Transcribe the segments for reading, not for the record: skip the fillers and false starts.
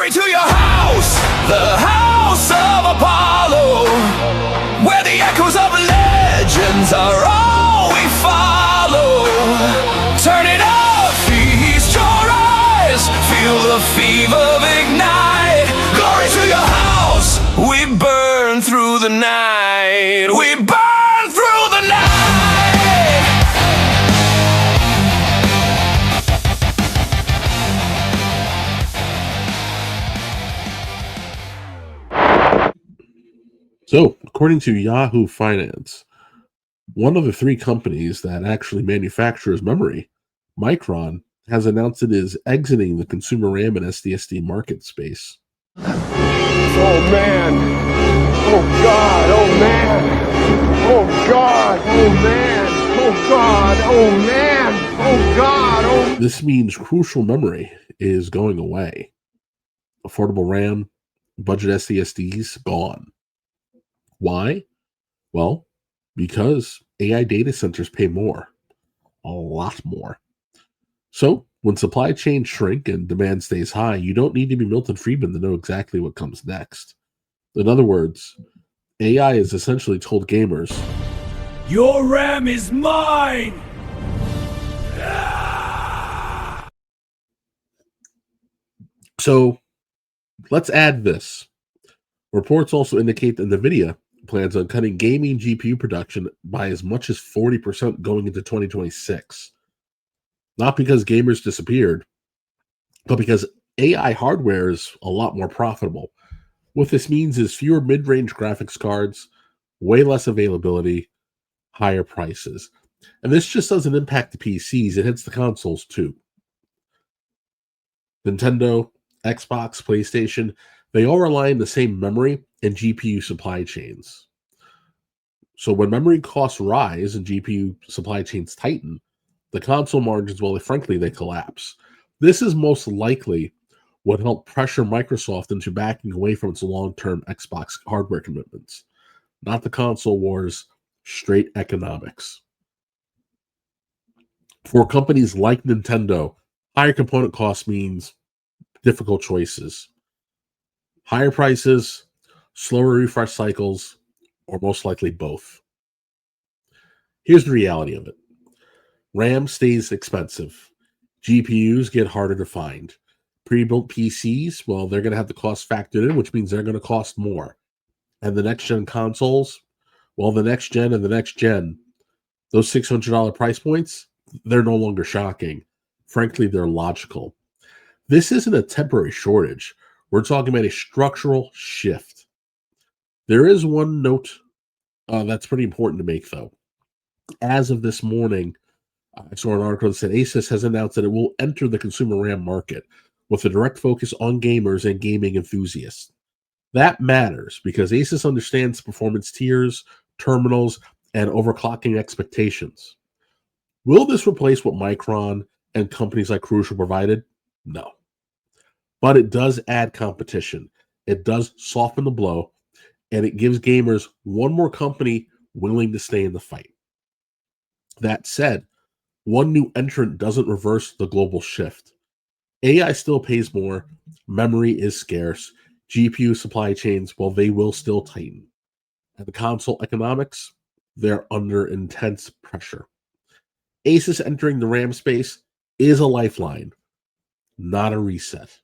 Glory to your house, the house of Apollo, where the echoes of legends are all we follow. Turn it up, feast your eyes, feel the fever ignite. Glory to your house, we burn through the night. We burn through the night. So, according to Yahoo Finance, one of the three companies that actually manufactures memory, Micron, has announced it is exiting the consumer RAM and SSD market space. Oh man! Oh God! Oh man! Oh God! Oh man! Oh God! Oh man! Oh God! Oh. This means crucial memory is going away. Affordable RAM, budget SSDs, gone. Why? Well, because AI data centers pay more, a lot more. So, when supply chains shrink and demand stays high, you don't need to be Milton Friedman to know exactly what comes next. In other words, AI has essentially told gamers, Your RAM is mine! So, let's add this. Reports also indicate that NVIDIA plans on cutting gaming GPU production by as much as 40% going into 2026. Not because gamers disappeared, but because AI hardware is a lot more profitable. What this means is fewer mid-range graphics cards, way less availability, higher prices. And this just doesn't impact the PCs, it hits the consoles too. Nintendo, Xbox, PlayStation, they all rely on the same memory and GPU supply chains. So when memory costs rise and GPU supply chains tighten, the console margins, well, frankly, they collapse. This is most likely what helped pressure Microsoft into backing away from its long-term Xbox hardware commitments. Not the console wars, straight economics. For companies like Nintendo, higher component costs means difficult choices. Higher prices, slower refresh cycles, or most likely both. Here's the reality of it. RAM stays expensive. GPUs get harder to find. Pre-built PCs, well, they're going to have the cost factored in, which means they're going to cost more. And the next-gen consoles, well, the next gen and the next gen, those $600 price points, they're no longer shocking. Frankly, they're logical. This isn't a temporary shortage. We're talking about a structural shift. There is one note that's pretty important to make, though. As of this morning, I saw an article that said ASUS has announced that it will enter the consumer RAM market with a direct focus on gamers and gaming enthusiasts. That matters because ASUS understands performance tiers, terminals, and overclocking expectations. Will this replace what Micron and companies like Crucial provided? No. But it does add competition. It does soften the blow, and it gives gamers one more company willing to stay in the fight. That said, one new entrant doesn't reverse the global shift. AI still pays more, memory is scarce, GPU supply chains, well, they will still tighten. And the console economics, they're under intense pressure. ASUS entering the RAM space is a lifeline, not a reset.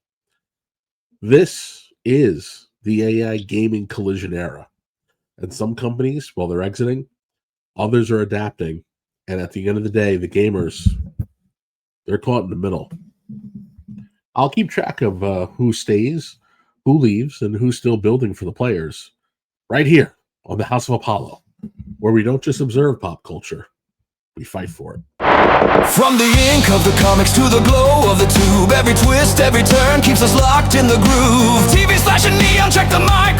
This is the AI gaming collision era. And some companies, well, they're exiting, others are adapting. And at the end of the day, the gamers, they're caught in the middle. I'll keep track of who stays, who leaves, and who's still building for the players right here on the House of Apollo, where we don't just observe pop culture, we fight for it. From the ink of the comics to the glow of the tube, every twist, every turn keeps us locked in the groove. TV's flashing neon, check the mic.